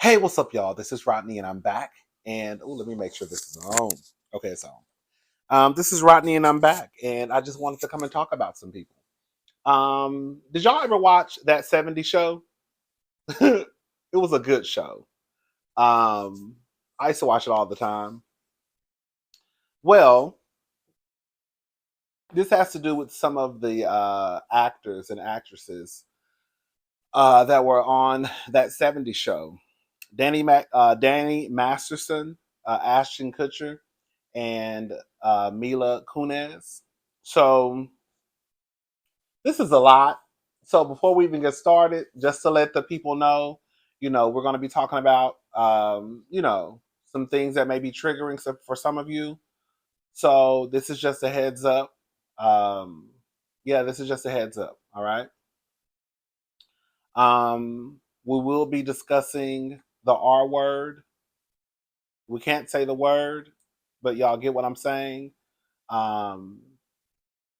Hey, what's up, y'all? This is Rodney, and I'm back. And let me make sure this is on. Okay, it's on. This is Rodney, and I'm back. And I just wanted to come and talk about some people. Did y'all ever watch that '70s show? It was a good show. I used to watch it all the time. Well, this has to do with some of the actors and actresses that were on that '70s show. Danny Masterson, Ashton Kutcher, and Mila Kunis. So this is a lot. So before we even get started, just to let the people know, we're going to be talking about, some things that may be triggering for some of you. So this is just a heads up. Um, yeah, this is just a heads up. All right. We will be discussing the R word. We can't say the word, but y'all get what I'm saying. Um,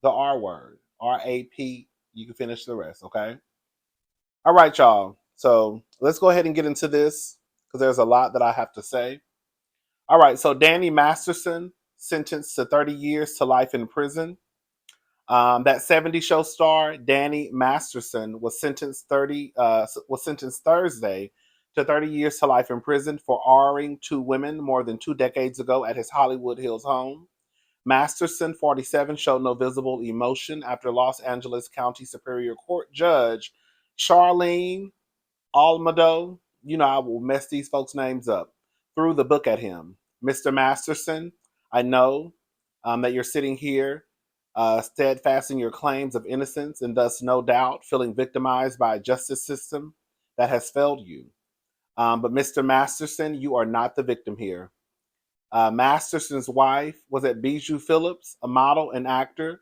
the R word, RAP. You can finish the rest, okay? All right, y'all. So let's go ahead and get into this because there's a lot that I have to say. All right, so Danny Masterson sentenced to 30 years to life in prison. That '70s show star Danny Masterson was sentenced Thursday to 30 years to life in prison for R-ing two women more than 2 decades ago at his Hollywood Hills home. Masterson, 47, showed no visible emotion after Los Angeles County Superior Court Judge Charlene Almado, I will mess these folks' names up, threw the book at him. Mr. Masterson, I know that you're sitting here steadfast in your claims of innocence and thus, no doubt, feeling victimized by a justice system that has failed you. But Mr. Masterson, you are not the victim here. Masterson's wife was at Bijou Phillips, a model and actor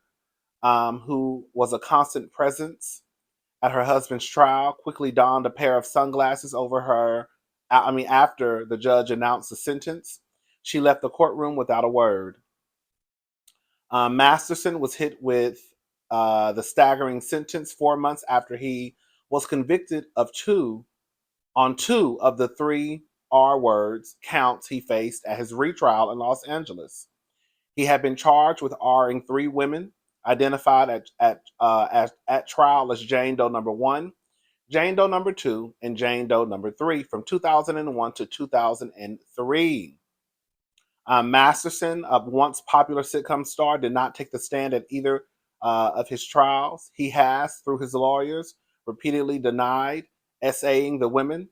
who was a constant presence at her husband's trial, quickly donned a pair of sunglasses over her. After the judge announced the sentence, she left the courtroom without a word. Masterson was hit with the staggering sentence 4 months after he was convicted of two of the three R words counts he faced at his retrial in Los Angeles. He had been charged with R-ing three women, identified at trial as Jane Doe number one, Jane Doe number two, and Jane Doe number three from 2001 to 2003. Masterson, a once popular sitcom star, did not take the stand at either of his trials. He has, through his lawyers, repeatedly denied essaying the women.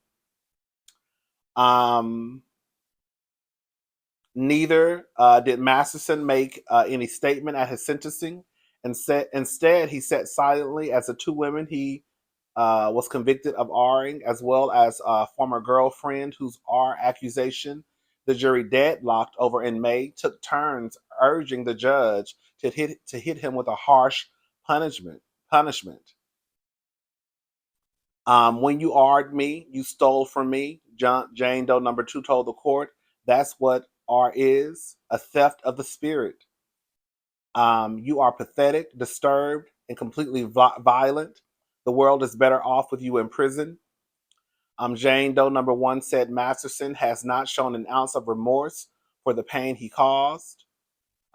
Neither did Masterson make any statement at his sentencing. Instead, he sat silently as the two women he was convicted of R-ing, as well as a former girlfriend whose R accusation the jury deadlocked over in May, took turns urging the judge to hit him with a harsh punishment. When you R'd me, you stole from me, Jane Doe number two told the court. That's what R is, a theft of the spirit. You are pathetic, disturbed, and completely violent. The world is better off with you in prison. Jane Doe number one said Masterson has not shown an ounce of remorse for the pain he caused.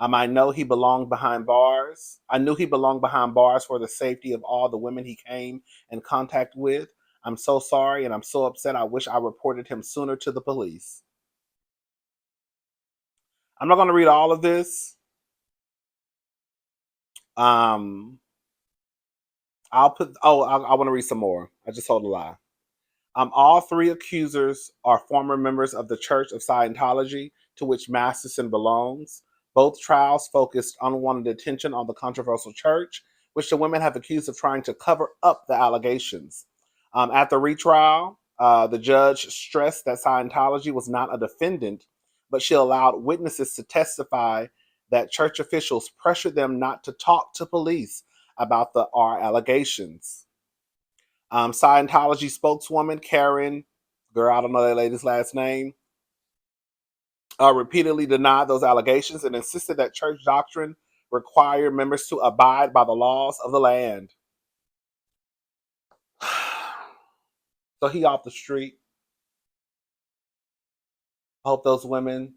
I know he belonged behind bars. I knew he belonged behind bars for the safety of all the women he came in contact with. I'm so sorry and I'm so upset. I wish I reported him sooner to the police. I'm not going to read all of this. Um, I want to read some more. I just told a lie. All three accusers are former members of the Church of Scientology, to which Masterson belongs. Both trials focused unwanted attention on the controversial church, which the women have accused of trying to cover up the allegations. At the retrial, the judge stressed that Scientology was not a defendant, but she allowed witnesses to testify that church officials pressured them not to talk to police about the R allegations. Scientology spokeswoman Karen, girl, I don't know that lady's last name, repeatedly denied those allegations and insisted that church doctrine required members to abide by the laws of the land. So he off the street. I hope those women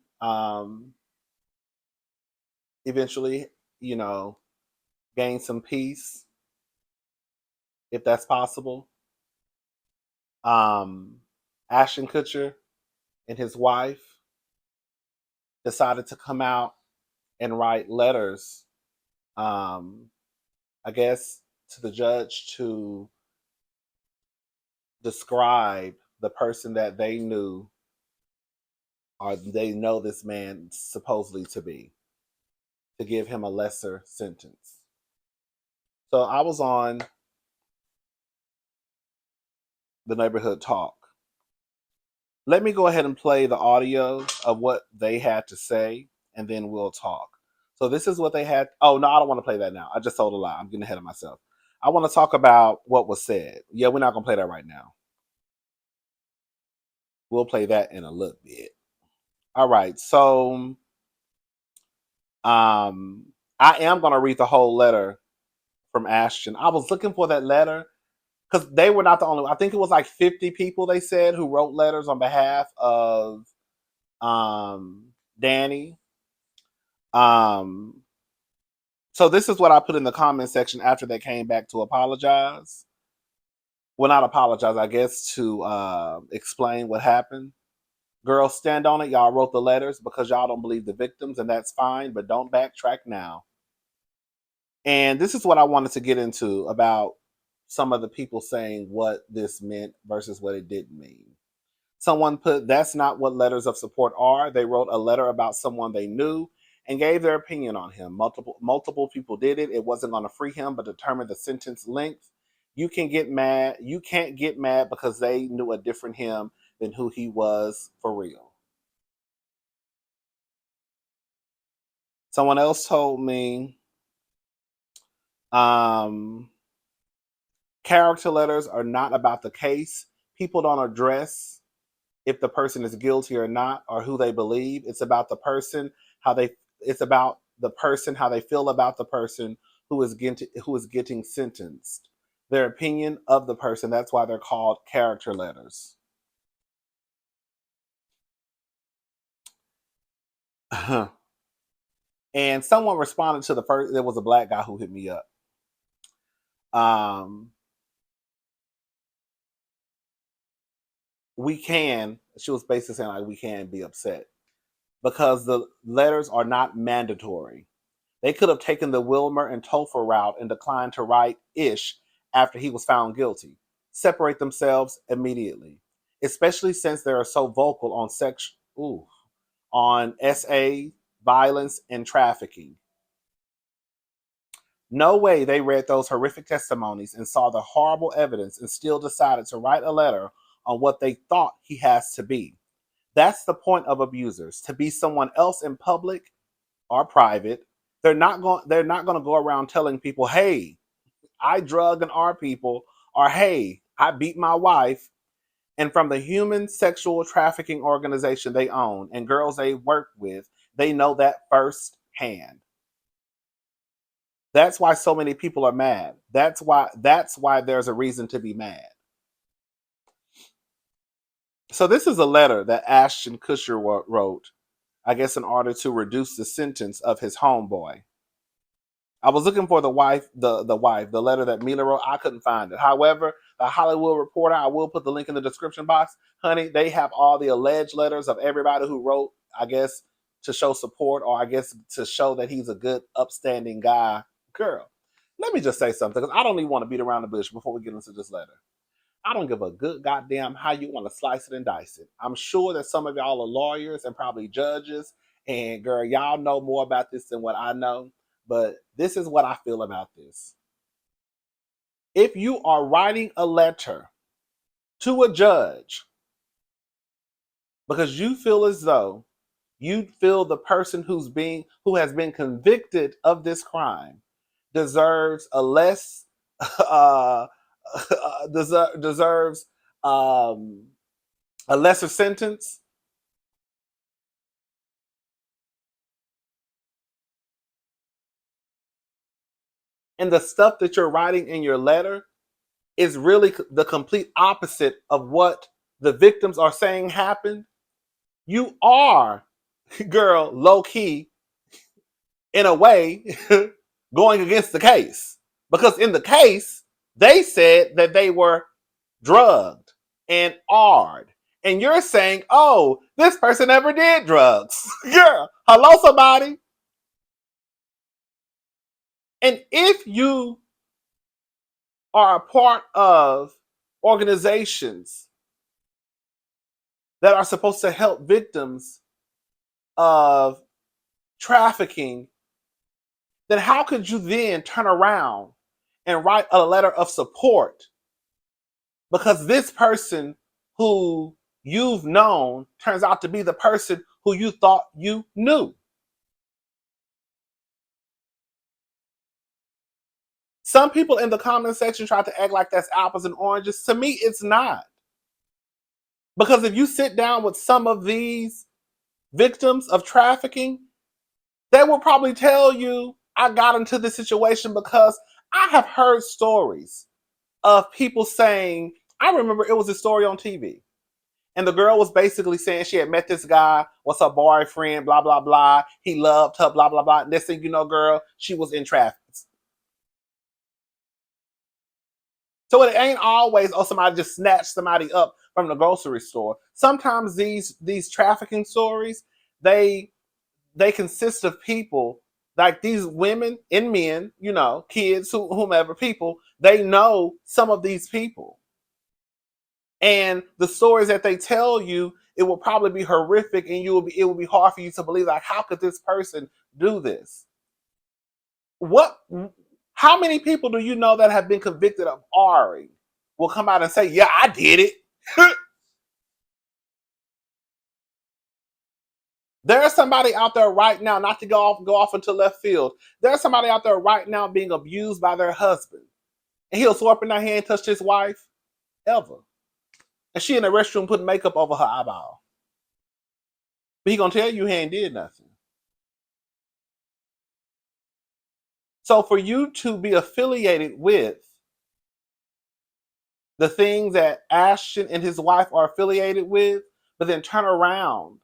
eventually, gain some peace if that's possible. Ashton Kutcher and his wife decided to come out and write letters, I guess, to the judge to describe the person that they knew or they know this man supposedly to be, to give him a lesser sentence. So I was on the neighborhood talk. Let me go ahead and play the audio of what they had to say, and then we'll talk. So this is what they had. Oh, no, I don't want to play that now. I just told a lie. I'm getting ahead of myself. I want to talk about what was said. Yeah, we're not going to play that right now. We'll play that in a little bit. All right. So I am going to read the whole letter from Ashton. I was looking for that letter because they were not the only. I think it was like 50 people, they said, who wrote letters on behalf of Danny. So this is what I put in the comment section after they came back to apologize. Well, not apologize, I guess, to explain what happened. Girls, stand on it. Y'all wrote the letters because y'all don't believe the victims, and that's fine, but don't backtrack now. And this is what I wanted to get into about some of the people saying what this meant versus what it didn't mean. Someone put, that's not what letters of support are. They wrote a letter about someone they knew and gave their opinion on him. Multiple people did it. It wasn't going to free him, but determine the sentence length. You can't get mad because they knew a different him than who he was for real. Someone else told me character letters are not about the case. People don't address if the person is guilty or not, or who they believe. It's about the person, how they feel about the person who is getting sentenced. Their opinion of the person. That's why they're called character letters. And someone responded to the first. There was a black guy who hit me up. She was basically saying like we can be upset because the letters are not mandatory. They could have taken the Wilmer and Topher route and declined to write Ish after he was found guilty. Separate themselves immediately, especially since they are so vocal on on SA, violence, and trafficking. No way they read those horrific testimonies and saw the horrible evidence and still decided to write a letter on what they thought he has to be. That's the point of abusers, to be someone else in public or private. They're not going to go around telling people, "Hey, I drug and R people," or "Hey, I beat my wife." And from the human sexual trafficking organization they own and girls they work with, they know that firsthand. That's why so many people are mad. That's why there's a reason to be mad. So this is a letter that Ashton Kutcher wrote, I guess, in order to reduce the sentence of his homeboy. I was looking for the letter that Mila wrote. I couldn't find it. However, the Hollywood Reporter, I will put the link in the description box. Honey, they have all the alleged letters of everybody who wrote, I guess, to show support or I guess to show that he's a good, upstanding guy. Girl, let me just say something because I don't even want to beat around the bush before we get into this letter. I don't give a good goddamn how you want to slice it and dice it. I'm sure that some of y'all are lawyers and probably judges. And girl, y'all know more about this than what I know. But this is what I feel about this. If you are writing a letter to a judge because you feel as though you feel the person who has been convicted of this crime deserves a less deserves a lesser sentence, and the stuff that you're writing in your letter is really the complete opposite of what the victims are saying happened, you are, girl, low key, in a way, going against the case. Because in the case, they said that they were drugged and AR'd. And you're saying, oh, this person never did drugs. Girl, hello, somebody. And if you are a part of organizations that are supposed to help victims of trafficking, then how could you then turn around and write a letter of support because this person who you've known turns out to be the person who you thought you knew? Some people in the comment section try to act like that's apples and oranges. To me, it's not. Because if you sit down with some of these victims of trafficking, they will probably tell you, I got into this situation because I have heard stories of people saying, I remember it was a story on TV. And the girl was basically saying she had met this guy, was her boyfriend, blah, blah, blah. He loved her, blah, blah, blah. Next thing you know, girl, she was in traffic. So it ain't always, oh, somebody just snatched somebody up from the grocery store. Sometimes these trafficking stories, they consist of people like these women and men, you know, kids, whomever, people, they know some of these people. And the stories that they tell you, it will probably be horrific, and it will be hard for you to believe, like, how could this person do this? How many people do you know that have been convicted of Ari will come out and say, yeah, I did it? There's somebody out there right now, not to go off into left field. There's somebody out there right now being abused by their husband. And he'll swipe in their hand, touch his wife, ever. And she in the restroom putting makeup over her eyeball. But he gonna tell you he ain't did nothing. So for you to be affiliated with the things that Ashton and his wife are affiliated with, but then turn around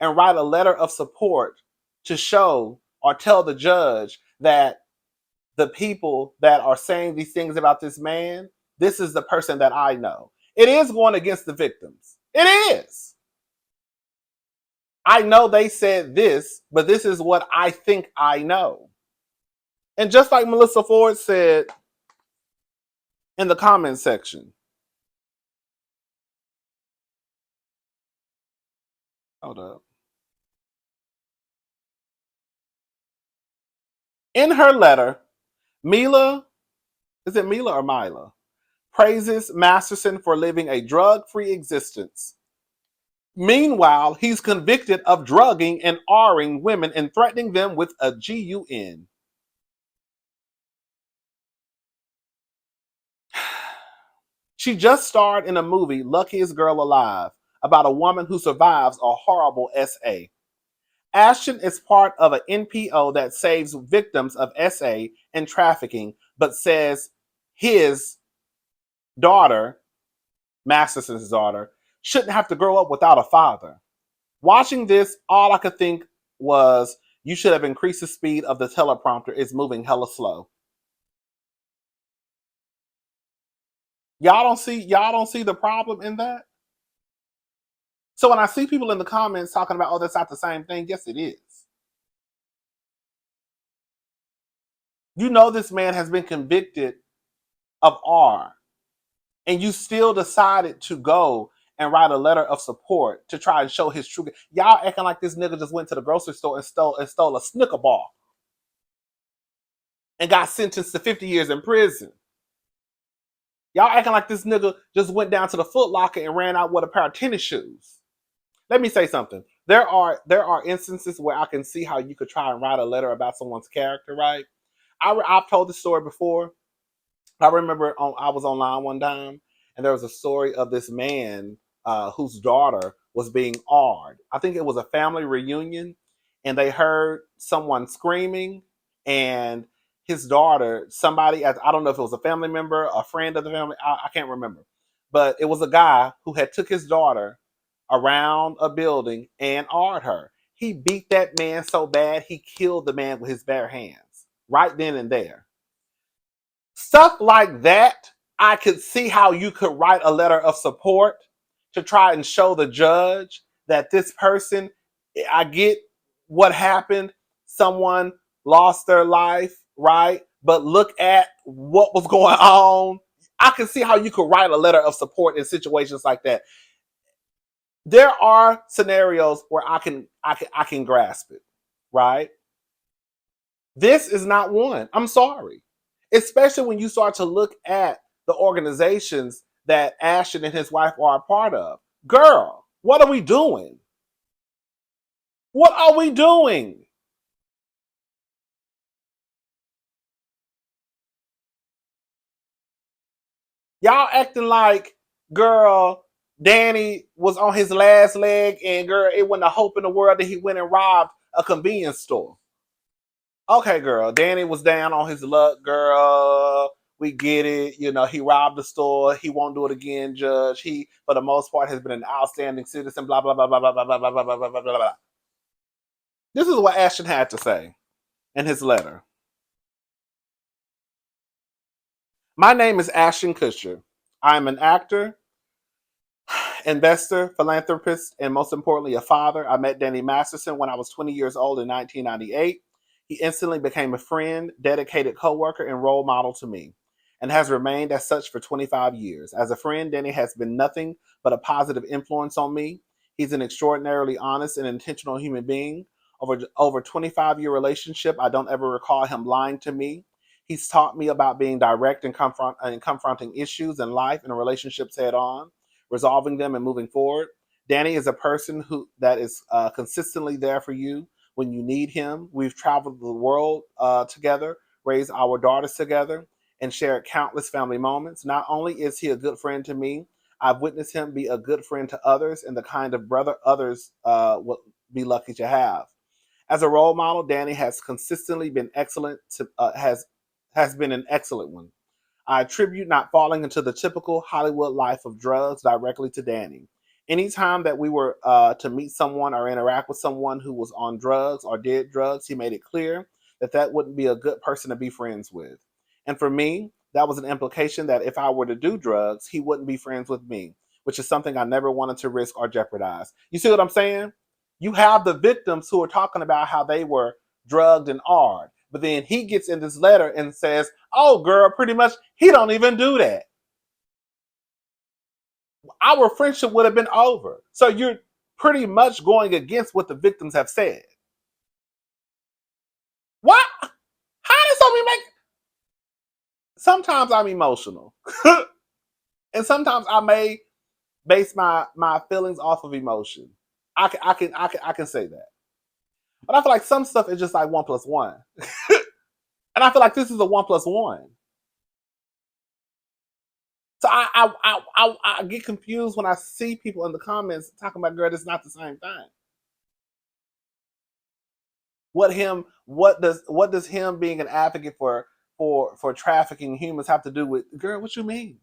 and write a letter of support to show or tell the judge that the people that are saying these things about this man, this is the person that I know. It is going against the victims. It is. I know they said this, but this is what I think I know. And just like Melissa Ford said in the comment section, hold up. In her letter, Mila, is it Mila or Mila, praises Masterson for living a drug-free existence. Meanwhile, he's convicted of drugging and R-ing women and threatening them with a GUN. She just starred in a movie, Luckiest Girl Alive, about a woman who survives a horrible SA. Ashton is part of an NPO that saves victims of SA and trafficking, but says his daughter, Masterson's daughter, shouldn't have to grow up without a father. Watching this, all I could think was, you should have increased the speed of the teleprompter. It's moving hella slow. Y'all don't see the problem in that? So when I see people in the comments talking about, oh, that's not the same thing, yes, it is. You know this man has been convicted of R, and you still decided to go and write a letter of support to try and show his true. Y'all acting like this nigga just went to the grocery store and stole a Snicker bar and got sentenced to 50 years in prison. Y'all acting like this nigga just went down to the Foot Locker and ran out with a pair of tennis shoes. Let me say something. There are instances where I can see how you could try and write a letter about someone's character, right? I've told this story before. I remember I was online one time, and there was a story of this man whose daughter was being R'd. I think it was a family reunion, and they heard someone screaming, and his daughter, somebody, I don't know if it was a family member, a friend of the family, I can't remember. But it was a guy who had took his daughter around a building and R'd her. He beat that man so bad he killed the man with his bare hands right then and there. Stuff like that, I could see how you could write a letter of support to try and show the judge that this person, I get what happened. Someone lost their life, right? But look at what was going on. I can see how you could write a letter of support in situations like that. There are scenarios where I can grasp it, right? This is not one. I'm sorry. Especially when you start to look at the organizations that Ashton and his wife are a part of. Girl, what are we doing? What are we doing? Y'all acting like, girl, Danny was on his last leg and girl, it wasn't a hope in the world that he went and robbed a convenience store. Okay, girl, Danny was down on his luck, girl. We get it. You know, he robbed the store. He won't do it again, Judge. He, for the most part, has been an outstanding citizen, blah, blah, blah, blah, blah, blah, blah, blah, blah, blah, blah, blah. This is what Ashton had to say in his letter. My name is Ashton Kutcher. I'm an actor, investor, philanthropist, and most importantly, a father. I met Danny Masterson when I was 20 years old in 1998. He instantly became a friend, dedicated coworker, and role model to me, and has remained as such for 25 years. As a friend, Danny has been nothing but a positive influence on me. He's an extraordinarily honest and intentional human being. Over 25-year relationship, I don't ever recall him lying to me. He's taught me about being direct and confronting issues in life and relationships head on, resolving them and moving forward. Danny is a person that is consistently there for you when you need him. We've traveled the world together, raised our daughters together, and shared countless family moments. Not only is he a good friend to me, I've witnessed him be a good friend to others and the kind of brother others will be lucky to have. As a role model, Danny has consistently been excellent. Has been an excellent one. I attribute not falling into the typical Hollywood life of drugs directly to Danny. Anytime that we were to meet someone or interact with someone who was on drugs or did drugs, he made it clear that that wouldn't be a good person to be friends with. And for me, that was an implication that if I were to do drugs, he wouldn't be friends with me, which is something I never wanted to risk or jeopardize. You see what I'm saying? You have the victims who are talking about how they were drugged and ard. But then he gets in this letter and says, oh, girl, pretty much he don't even do that. Our friendship would have been over. So you're pretty much going against what the victims have said. What? How does somebody make? Sometimes I'm emotional, and sometimes I may base my feelings off of emotion. I can say that, but I feel like some stuff is just like 1+1, and I feel like this is a 1+1. So I get confused when I see people in the comments talking about, girl, it's not the same thing. What does him being an advocate for trafficking humans have to do with, girl? What you mean?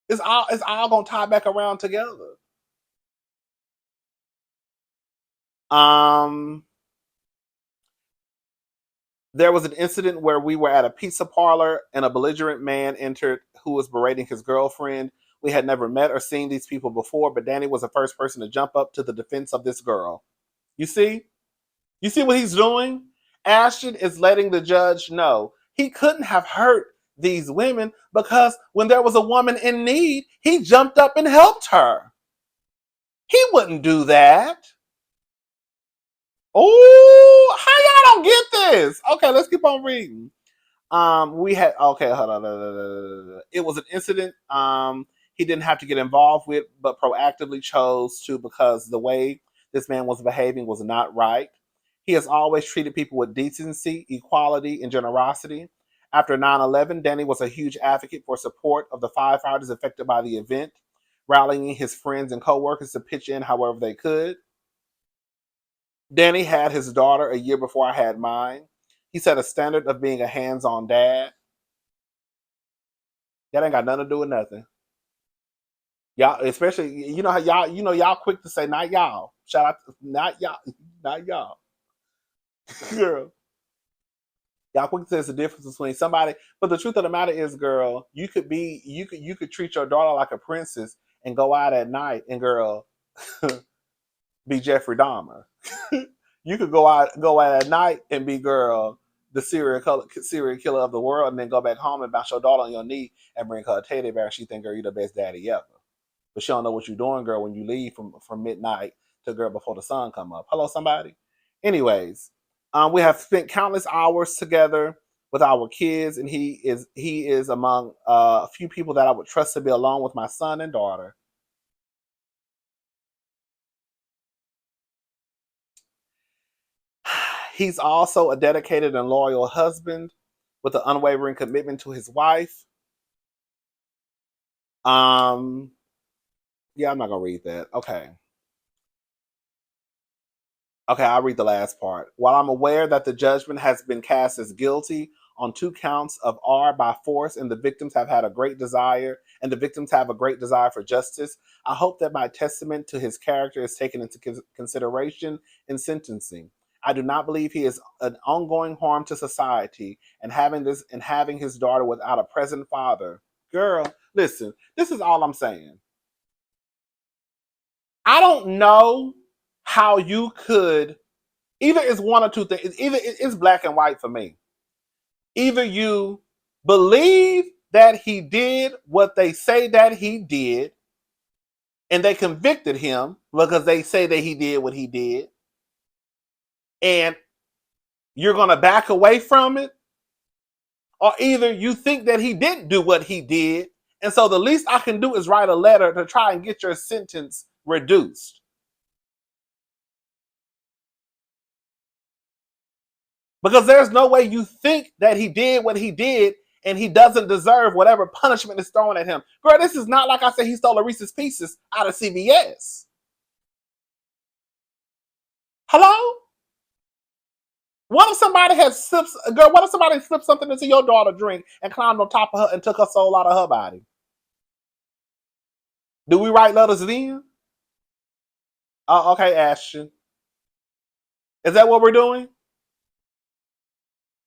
It's all gonna tie back around together. Um, there was an incident where we were at a pizza parlor and a belligerent man entered who was berating his girlfriend. We had never met or seen these people before, but Danny was the first person to jump up to the defense of this girl. You see? You see what he's doing? Ashton is letting the judge know he couldn't have hurt these women because when there was a woman in need, he jumped up and helped her. He wouldn't do that. Oh, how y'all don't get this? Okay, let's keep on reading. We had okay, hold on. It was an incident he didn't have to get involved with, but proactively chose to because the way this man was behaving was not right. He has always treated people with decency, equality, and generosity. After 9/11, Danny was a huge advocate for support of the firefighters affected by the event, rallying his friends and coworkers to pitch in however they could. Danny had his daughter a year before I had mine. He set a standard of being a hands-on dad. That ain't got nothing to do with nothing. Y'all, especially, you know how y'all quick to say not y'all. Shout out to not y'all, not y'all. Girl. Y'all quick to say it's the difference between somebody, but the truth of the matter is, girl, you could treat your daughter like a princess and go out at night and girl be Jeffrey Dahmer. You could go out at night and be girl the serial killer of the world, and then go back home and bounce your daughter on your knee and bring her a teddy bear. And she think, girl, you the best daddy ever. But she don't know what you're doing, girl, when you leave from midnight to girl before the sun come up. Hello, somebody. Anyways, we have spent countless hours together with our kids, and he is among a few people that I would trust to be alone with my son and daughter. He's also a dedicated and loyal husband with an unwavering commitment to his wife. Yeah, I'm not gonna read that. Okay. Okay, I'll read the last part. While I'm aware that the judgment has been cast as guilty on 2 counts of R by force, and the victims have a great desire for justice, I hope that my testament to his character is taken into consideration in sentencing. I do not believe he is an ongoing harm to society, and having his daughter without a present father. Girl, listen, this is all I'm saying. I don't know how you could. Either it's one or two things. Either it's black and white for me. Either you believe that he did what they say that he did, and they convicted him because they say that he did what he did, and you're going to back away from it, or either you think that he didn't do what he did, and so the least I can do is write a letter to try and get your sentence reduced. Because there's no way you think that he did what he did and he doesn't deserve whatever punishment is thrown at him. Girl, this is not like I said he stole a Reese's Pieces out of CVS. Hello? What if somebody slipped something into your daughter's drink and climbed on top of her and took her soul out of her body? Do we write letters then? Okay, Ashton. Is that what we're doing?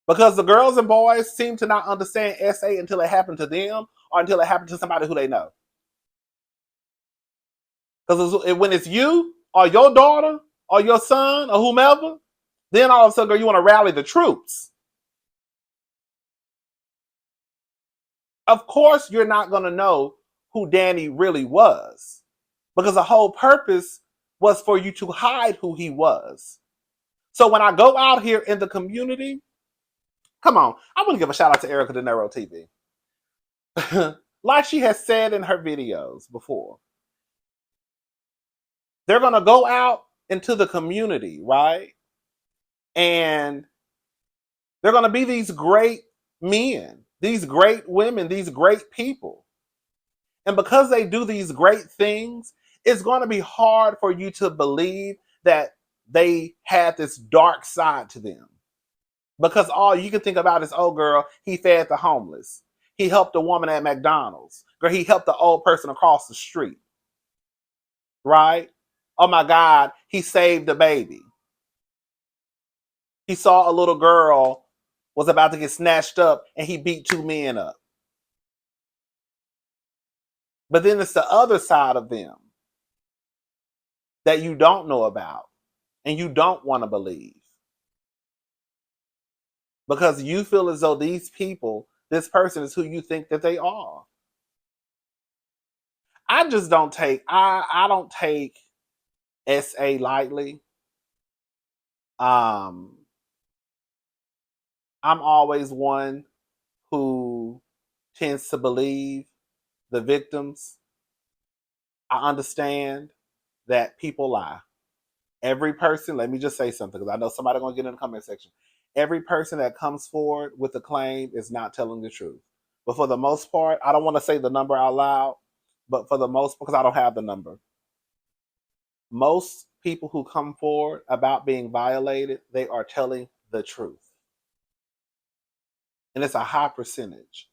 Because the girls and boys seem to not understand SA until it happened to them or until it happened to somebody who they know. Because when it's you or your daughter or your son or whomever, then all of a sudden, girl, you want to rally the troops. Of course, you're not going to know who Danny really was, because the whole purpose was for you to hide who he was. So when I go out here in the community, come on, I want to give a shout out to Erica De Niro TV. Like she has said in her videos before, they're going to go out into the community, right? And they're going to be these great men, these great women, these great people. And because they do these great things, it's going to be hard for you to believe that they had this dark side to them. Because all you can think about is, oh, girl, he fed the homeless. He helped a woman at McDonald's. Girl, he helped the old person across the street. Right? Oh, my God, he saved a baby. He saw a little girl was about to get snatched up and he beat 2 men up. But then it's the other side of them that you don't know about and you don't want to believe. Because you feel as though this person is who you think that they are. I just don't take, I don't take SA lightly. I'm always one who tends to believe the victims. I understand that people lie. Every person, let me just say something, because I know somebody's going to get in the comment section. Every person that comes forward with a claim is not telling the truth. But for the most part, I don't want to say the number out loud, but for the most, because I don't have the number. Most people who come forward about being violated, they are telling the truth. And it's a high percentage.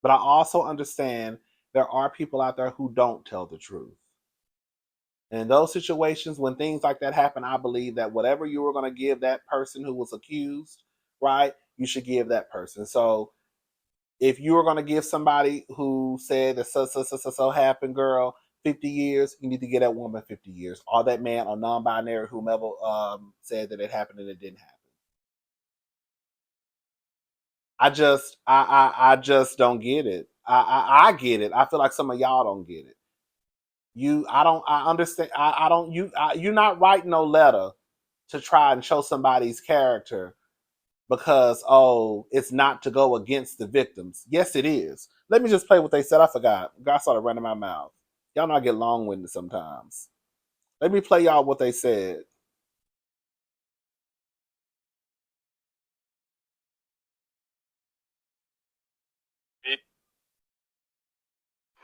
But I also understand there are people out there who don't tell the truth. And in those situations, when things like that happen, I believe that whatever you were going to give that person who was accused, right, you should give that person. So if you were going to give somebody who said that so happened, girl, 50 years, you need to get that woman 50 years. Or that man or non-binary, whomever said that it happened and it didn't happen. I just don't get it. I get it. I feel like some of y'all don't get it. I understand. I don't. You're not writing no letter to try and show somebody's character because it's not to go against the victims. Yes, it is. Let me just play what they said. I forgot. God started running my mouth. Y'all know I get long-winded sometimes. Let me play y'all what they said.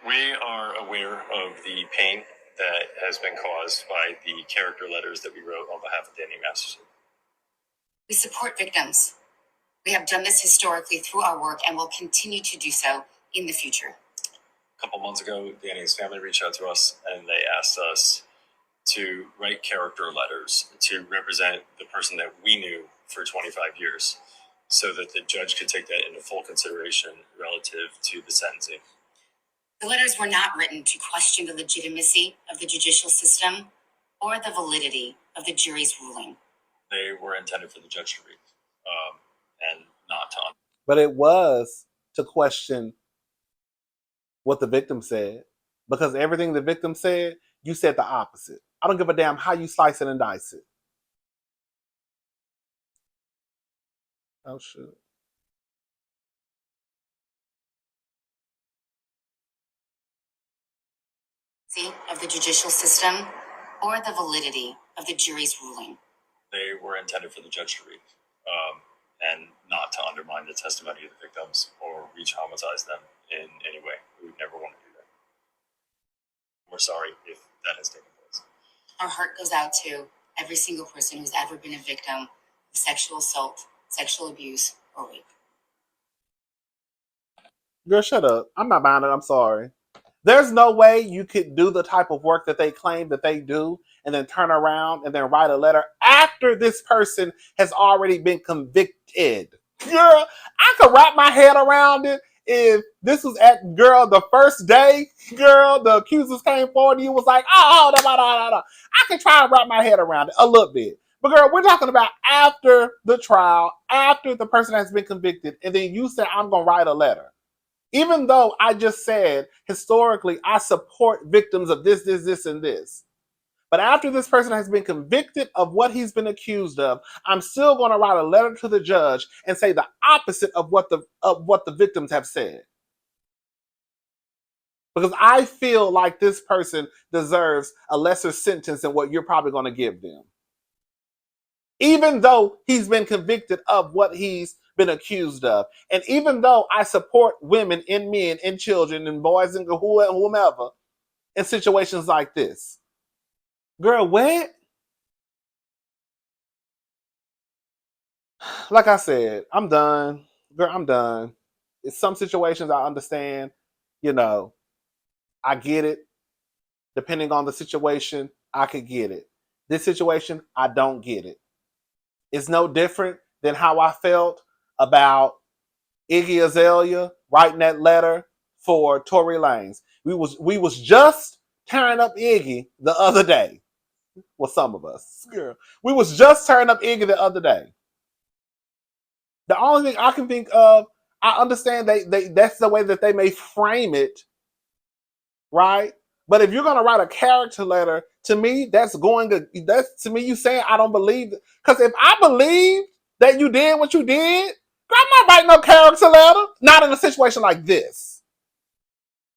We are aware of the pain that has been caused by the character letters that we wrote on behalf of Danny Masterson. We support victims. We have done this historically through our work and will continue to do so in the future. A couple months ago, Danny's family reached out to us and they asked us to write character letters to represent the person that we knew for 25 years so that the judge could take that into full consideration relative to the sentencing. The letters were not written to question the legitimacy of the judicial system or the validity of the jury's ruling. They were intended for the judge to read and not to. But it was to question what the victim said, because everything the victim said, you said the opposite. I don't give a damn how you slice it and dice it. Oh, shit. Of the judicial system or the validity of the jury's ruling. They were intended for the judge to read and not to undermine the testimony of the victims or re-traumatize them in any way. We would never want to do that. We're sorry if that has taken place. Our heart goes out to every single person who's ever been a victim of sexual assault, sexual abuse, or rape. Girl, shut up. I'm not buying it. I'm sorry. There's no way you could do the type of work that they claim that they do and then turn around and then write a letter after this person has already been convicted. Girl, I could wrap my head around it if this was at, girl, the first day, girl, the accusers came forward and you was like, no. I could try and wrap my head around it a little bit. But girl, we're talking about after the trial, after the person has been convicted, and then you say, I'm going to write a letter. Even though I just said, historically, I support victims of this, and this. But after this person has been convicted of what he's been accused of, I'm still going to write a letter to the judge and say the opposite of what the victims have said. Because I feel like this person deserves a lesser sentence than what you're probably going to give them. Even though he's been convicted of what he's been accused of. And even though I support women and men and children and boys and whomever in situations like this. Girl, what? Like I said, I'm done. Girl, I'm done. In some situations I understand, I get it. Depending on the situation, I could get it. This situation, I don't get it. It's no different than how I felt about Iggy Azalea writing that letter for Tory Lanez. We was just tearing up Iggy the other day. Well, some of us. Girl. We was just tearing up Iggy the other day. The only thing I can think of, I understand that's the way that they may frame it, right? But if you're gonna write a character letter, to me, that's to me you saying I don't believe it. Because if I believe that you did what you did, I'm not writing no character letter. Not in a situation like this.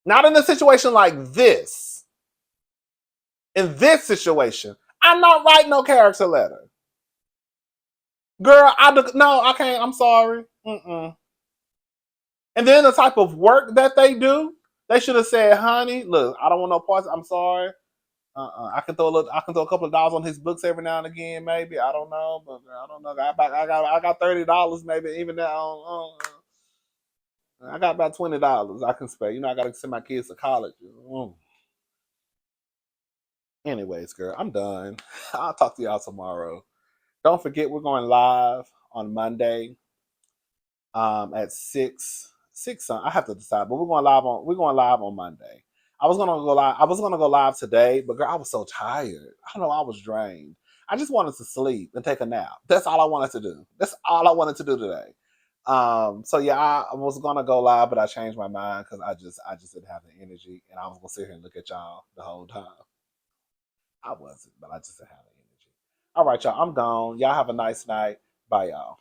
Not in a situation like this. In this situation, I'm not writing no character letter. Girl, I can't. I'm sorry. Mm-mm. And then the type of work that they do, they should have said, "Honey, look, I don't want no parts. I'm sorry. I can throw a couple of dollars on his books every now and again, maybe. I don't know, but I don't know. I got $30 maybe even now. I got about $20 I can spare. I gotta send my kids to college. Anyways, girl, I'm done. I'll talk to y'all tomorrow. Don't forget we're going live on Monday at 6. I have to decide, but we're going live on Monday. I was gonna go live today, but girl, I was so tired. I don't know, I was drained. I just wanted to sleep and take a nap. That's all I wanted to do. That's all I wanted to do today. So yeah, I was gonna go live, but I changed my mind because I just didn't have the energy, and I was gonna sit here and look at y'all the whole time. I wasn't, but I just didn't have the energy. All right, y'all, I'm gone. Y'all have a nice night. Bye, y'all.